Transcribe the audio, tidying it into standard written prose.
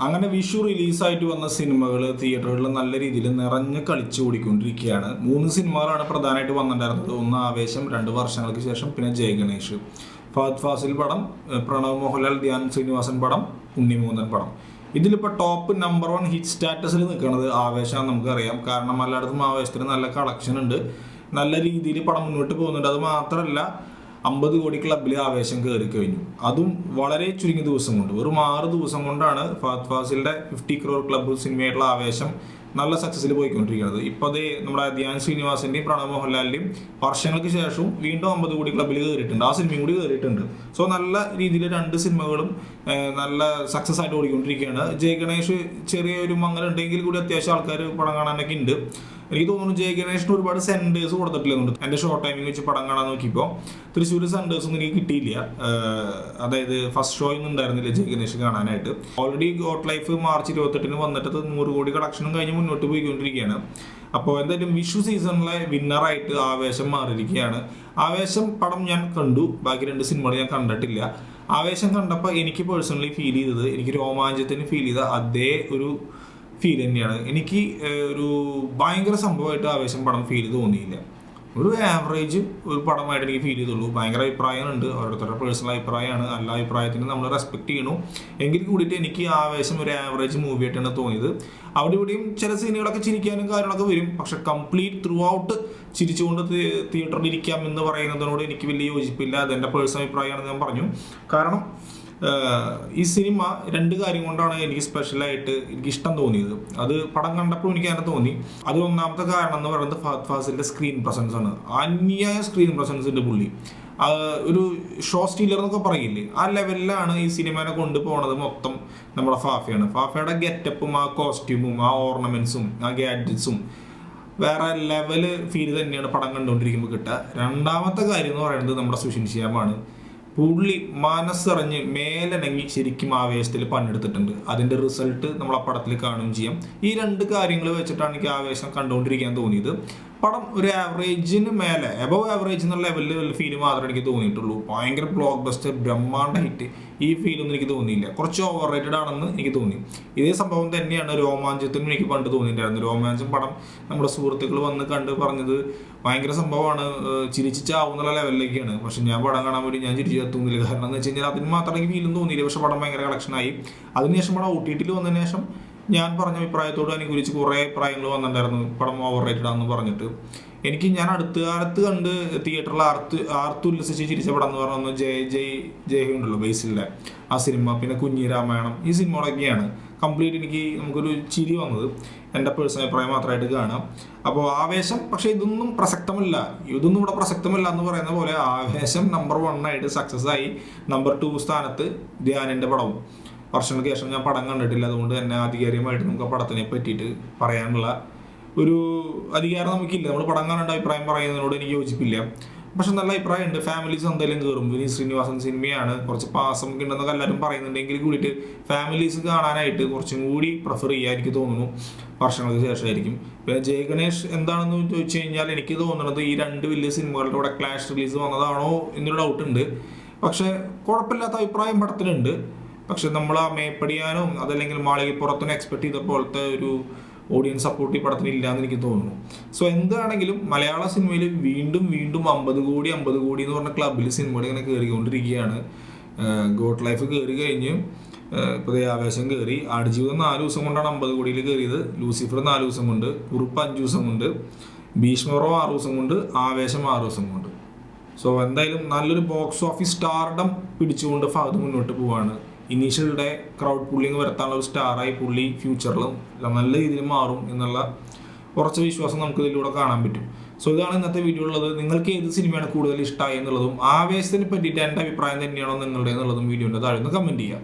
അങ്ങനെ വിഷു റിലീസായിട്ട് വന്ന സിനിമകൾ തിയേറ്ററുകളിൽ നല്ല രീതിയിൽ നിറഞ്ഞ് കളിച്ചു ഓടിക്കൊണ്ടിരിക്കുകയാണ്. 3 സിനിമകളാണ് പ്രധാനമായിട്ട് വന്നിട്ടുണ്ടായിരുന്നത്. ഒന്ന് ആവേശം, 2 വർഷങ്ങൾക്ക് ശേഷം, പിന്നെ ജയഗണേഷ്. ഫഹദ് ഫാസിൽ പടം, പ്രണവ് മോഹൻലാൽ, ധ്യാൻ ശ്രീനിവാസൻ പടം, ഉണ്ണിമൂന്നൻ പടം. ഇതിലിപ്പോൾ ടോപ്പ് നമ്പർ 1 ഹിറ്റ് സ്റ്റാറ്റസിൽ നിൽക്കുന്നത് ആവേശമാണ്. നമുക്കറിയാം, കാരണം എല്ലായിടത്തും ആവേശത്തിന് നല്ല കളക്ഷൻ ഉണ്ട്, നല്ല രീതിയിൽ പടം മുന്നോട്ട് പോകുന്നുണ്ട്. അത് മാത്രമല്ല, 50 കോടി ക്ലബിൽ ആവേശം കയറി കഴിഞ്ഞു. അതും വളരെ ചുരുങ്ങിയ ദിവസം കൊണ്ട്, വെറും 6 ദിവസം കൊണ്ടാണ് ഫഹദ് ഫാസിലിന്റെ 50 crore ക്ലബ് സിനിമയായിട്ടുള്ള ആവേശം നല്ല സക്സസിൽ പോയിക്കൊണ്ടിരിക്കുന്നത്. ഇപ്പോൾ അത് നമ്മുടെ ധ്യാൻ ശ്രീനിവാസന്റെയും പ്രണവ് മോഹൻലാലിന്റെയും വർഷങ്ങൾക്ക് ശേഷവും വീണ്ടും 50 കോടി ക്ലബിൽ കയറിയിട്ടുണ്ട്. ആ സിനിമയും കൂടി കയറിയിട്ടുണ്ട്. സോ നല്ല രീതിയിൽ 2 സിനിമകളും നല്ല സക്സസ് ആയിട്ട് ഓടിക്കൊണ്ടിരിക്കുകയാണ്. ജയഗണേഷ് ചെറിയൊരു മങ്ങലുണ്ടെങ്കിൽ കൂടി അത്യാവശ്യം ആൾക്കാർ പടം കാണാനൊക്കെ ഉണ്ട്. എനിക്ക് തോന്നുന്നു ജയഗണേഷിന് ഒരുപാട് സെന്റേഴ്സ് കൊടുത്തിട്ടില്ലെന്നുണ്ട്. എൻ്റെ ഷോർട്ട് ടൈമിംഗ് വെച്ച് പടം കാണാൻ നോക്കിയപ്പോൾ തൃശ്ശൂർ സെന്റേഴ്സ് ഒന്നും എനിക്ക് കിട്ടിയില്ല. അതായത് ഫസ്റ്റ് ഷോ ഒന്നും ഉണ്ടായിരുന്നില്ല ജയഗണേഷ് കാണാനായിട്ട്. ഓൾറെഡി ഗോട്ട് ലൈഫ് മാർച്ച് 28 വന്നിട്ട് 100 കോടി കളക്ഷനും കഴിഞ്ഞ് മുന്നോട്ട് പോയിക്കൊണ്ടിരിക്കുകയാണ്. അപ്പോൾ എന്തായാലും വിഷു സീസണിലെ വിന്നറായിട്ട് ആവേശം മാറിയിരിക്കുകയാണ്. ആവേശം പടം ഞാൻ കണ്ടു, ബാക്കി 2 സിനിമകൾ ഞാൻ കണ്ടിട്ടില്ല. ആവേശം കണ്ടപ്പോൾ എനിക്ക് പേഴ്സണലി ഫീൽ ചെയ്തത്, എനിക്ക് രോമാഞ്ചത്തിന് ഫീൽ ചെയ്ത അതേ ഒരു ഫീൽ തന്നെയാണ്. എനിക്ക് ഒരു ഭയങ്കര സംഭവമായിട്ട് ആവേശം പടം ഫീൽ തോന്നിയില്ല. ഒരു ആവറേജ് ഒരു പടമായിട്ട് എനിക്ക് ഫീൽ ചെയ്തുള്ളൂ. ഭയങ്കര അഭിപ്രായങ്ങളുണ്ട്, ഓരോരുത്തരുടെ പേഴ്സണൽ അഭിപ്രായമാണ്. എല്ലാ അഭിപ്രായത്തിനും നമ്മൾ റെസ്പെക്ട് ചെയ്യണു. എങ്കിൽ കൂടിയിട്ട് എനിക്ക് ആവേശം ഒരു ആവറേജ് മൂവി ആയിട്ടാണ് തോന്നിയത്. അവിടെ ഇവിടെയും ചില സീനുകളൊക്കെ ചിരിക്കാനും കാര്യങ്ങളൊക്കെ വരും. പക്ഷെ കംപ്ലീറ്റ് ത്രൂ ഔട്ട് ചിരിച്ചുകൊണ്ട് തിയേറ്ററിൽ ഇരിക്കാം എന്ന് പറയുന്നതിനോട് എനിക്ക് വലിയ യോജിപ്പില്ല. അതെൻ്റെ പേഴ്സണൽ അഭിപ്രായമാണെന്ന് ഞാൻ പറഞ്ഞു. കാരണം ഈ സിനിമ 2 കാര്യം കൊണ്ടാണ് എനിക്ക് സ്പെഷ്യലായിട്ട് എനിക്ക് ഇഷ്ടം തോന്നിയത്. അത് പടം കണ്ടപ്പോൾ എനിക്ക് അങ്ങനെ തോന്നി. അത് ഒന്നാമത്തെ കാരണം എന്ന് പറയുന്നത് ഫഹദ് ഫാസിലിന്റെ സ്ക്രീൻ പ്രസൻസ് ആണ്. അന്യായ സ്ക്രീൻ പ്രസൻസ് ഉണ്ട് പുള്ളി. ഒരു ഷോ സ്റ്റീലർ എന്നൊക്കെ പറയില്ലേ, ആ ലെവലിലാണ് ഈ സിനിമനെ കൊണ്ടുപോകുന്നത്. മൊത്തം നമ്മുടെ ഫാഫയാണ്. ഫാഫയുടെ ഗെറ്റപ്പും ആ കോസ്റ്റ്യൂമും ആ ഓർണമെന്റ്സും ആ ഗാഡ്ജറ്റ്സും വേറെ ലെവല് ഫീൽ തന്നെയാണ് പടം കണ്ടുകൊണ്ടിരിക്കുമ്പോൾ കിട്ടുക. രണ്ടാമത്തെ കാര്യം എന്ന് പറയുന്നത് നമ്മുടെ സുഷിൻ ശ്യാമാണ്. പുള്ളി മനസ്സറിഞ്ഞ് മേലനങ്ങി ശരിക്കും ആവേശത്തിൽ പണിയെടുത്തിട്ടുണ്ട്. അതിൻ്റെ റിസൾട്ട് നമ്മൾ ആ പടത്തിൽ കാണുകയും ചെയ്യാം. ഈ 2 കാര്യങ്ങൾ വെച്ചിട്ടാണ് എനിക്ക് ആവേശം കണ്ടുകൊണ്ടിരിക്കാൻ തോന്നിയത്. പടം ഒരു ആവറേജിന് മേലെ, എബവ് ആവറേജ് എന്നുള്ള ലെവലിൽ ഫീൽ മാത്രമേ എനിക്ക് തോന്നിയിട്ടുള്ളൂ. ഭയങ്കര ബ്ലോക്ക് ബസ്റ്റർ ബ്രഹ്മാണ്ഡ ഹിറ്റ് ഈ ഫീലൊന്നും എനിക്ക് തോന്നിയില്ല. കുറച്ച് ഓവർ റേറ്റഡ് ആണെന്ന് എനിക്ക് തോന്നി. ഇതേ സംഭവം തന്നെയാണ് രോമാഞ്ചത്തിനും എനിക്ക് പണ്ട് തോന്നിയിട്ടുണ്ടായിരുന്നു. രോമാഞ്ചം പടം നമ്മുടെ സുഹൃത്തുക്കൾ വന്ന് കണ്ട് പറഞ്ഞത് ഭയങ്കര സംഭവമാണ്, ചിരിച്ച് ചാവുന്നുള്ള ലെവലിലേക്കാണ്. പക്ഷെ ഞാൻ പടം കാണാൻ വേണ്ടി ഞാൻ ചിരിച്ചു എത്തുന്നില്ല. കാരണം എന്ന് വെച്ച് കഴിഞ്ഞാൽ അതിന് മാത്രം എനിക്ക് ഫീലും തോന്നിയില്ല. പക്ഷെ പടം ഭയങ്കര കളക്ഷനായി. അതിനുശേഷം പടം OTT വന്നതിന് ശേഷം ഞാൻ പറഞ്ഞ അഭിപ്രായത്തോട് അനുകൂലിച്ച് കുറേ അഭിപ്രായങ്ങൾ വന്നിട്ടുണ്ടായിരുന്നു, പടം ഓവർ റേറ്റഡ് ആണെന്ന് പറഞ്ഞിട്ട്. ഞാൻ അടുത്ത കാലത്ത് കണ്ട് തിയേറ്ററിൽ ആർത്തുല്ലസിച്ച് ചിരിച്ച പടം എന്ന് പറഞ്ഞ ജയ് ഉണ്ടല്ലോ ബേസിലെ ആ സിനിമ, പിന്നെ കുഞ്ഞിരാമായണം, ഈ സിനിമകളൊക്കെയാണ് കംപ്ലീറ്റ് നമുക്കൊരു ചിരി വന്നത്. എൻ്റെ പേഴ്സണൽ അഭിപ്രായം മാത്രമായിട്ട് കാണാം. അപ്പോൾ ആവേശം, പക്ഷേ ഇതൊന്നും ഇവിടെ പ്രസക്തമല്ല എന്ന് പറയുന്ന പോലെ ആവേശം നമ്പർ 1 ആയിട്ട് സക്സസ് ആയി. നമ്പർ 2 സ്ഥാനത്ത് ധ്യാനിൻ്റെ പടവും. വർഷങ്ങൾക്ക് ശേഷം ഞാൻ പടം കണ്ടിട്ടില്ല, അതുകൊണ്ട് തന്നെ ആധികാരികമായിട്ട് നമുക്ക് പടത്തിനെ പറ്റിയിട്ട് പറയാനുള്ള ഒരു അധികാരം നമുക്കില്ല. നമ്മൾ പടം കാണേണ്ട അഭിപ്രായം പറയുന്നതിനോട് എനിക്ക് യോജിപ്പില്ല. പക്ഷെ നല്ല അഭിപ്രായമുണ്ട്. ഫാമിലീസ് എന്തായാലും കയറും. വിനീത് ശ്രീനിവാസൻ സിനിമയാണ്, കുറച്ച് പാസം ഉണ്ടെന്നൊക്കെ എല്ലാവരും പറയുന്നുണ്ടെങ്കിൽ കൂടിയിട്ട് ഫാമിലീസ് കാണാനായിട്ട് കുറച്ചും കൂടി പ്രിഫർ ചെയ്യാൻ എനിക്ക് തോന്നുന്നു. വർഷങ്ങൾക്ക് ശേഷമായിരിക്കും. പിന്നെ ജയഗണേഷ് എന്താണെന്ന് ചോദിച്ചു കഴിഞ്ഞാൽ എനിക്ക് തോന്നുന്നത് ഈ 2 വലിയ സിനിമകളുടെ കൂടെ ക്ലാഷ് റിലീസ് വന്നതാണോ എന്നൊരു ഡൗട്ട് ഉണ്ട്. പക്ഷെ കുഴപ്പമില്ലാത്ത അഭിപ്രായം പടത്തിലുണ്ട്. പക്ഷെ നമ്മൾ ആ മേപ്പടിയാനോ അതല്ലെങ്കിൽ മാളികപ്പുറത്തിനോ എക്സ്പെക്ട് ചെയ്ത പോലത്തെ ഒരു ഓഡിയൻസ് സപ്പോർട്ട് ഈ പടത്തിന് ഇല്ലയെന്ന് എനിക്ക് തോന്നുന്നു. സോ എന്താണെങ്കിലും മലയാള സിനിമയിൽ വീണ്ടും 50 കോടി എന്ന് പറഞ്ഞ ക്ലബിൽ സിനിമകൾ ഇങ്ങനെ കയറിക്കൊണ്ടിരിക്കുകയാണ്. ഗോട്ട് ലൈഫ് കയറി കഴിഞ്ഞ് ഇപ്പോൾ ആവേശം കയറി. ആടുജീവിതം 4 ദിവസം കൊണ്ടാണ് 50 കോടിയിൽ കയറിയത്. ലൂസിഫർ 4 ദിവസം കൊണ്ട്, കുറുപ്പ് 5 ദിവസം കൊണ്ട്, ഭീഷ്മറോ 6 ദിവസം കൊണ്ട്, ആവേശം 6 ദിവസം കൊണ്ട്. സോ എന്തായാലും നല്ലൊരു ബോക്സ് ഓഫീസ് സ്റ്റാർഡം പിടിച്ചുകൊണ്ട് ഫഹദ് മുന്നോട്ട് പോവാണ്. ഇനീഷ്യൽ ഡേ ക്രൗഡ് പുള്ളിങ് വരുത്താനുള്ള ഒരു സ്റ്റാറായി പുള്ളി ഫ്യൂച്ചറിലും നല്ല രീതിയിൽ മാറും എന്നുള്ള കുറച്ച് വിശ്വാസം നമുക്ക് ഇതിലൂടെ കാണാൻ പറ്റും. സോ ഇതാണ് ഇന്നത്തെ വീഡിയോ ഉള്ളത്. നിങ്ങൾക്ക് ഏത് സിനിമയാണ് കൂടുതൽ ഇഷ്ടമായി എന്നുള്ളതും ആവേശത്തിനെ പറ്റിയിട്ട് എൻ്റെ അഭിപ്രായം തന്നെയാണോ നിങ്ങളുടെ എന്നുള്ളതും വീഡിയോൻ്റെ താഴെ ഒന്ന് കമൻറ്റ് ചെയ്യുക.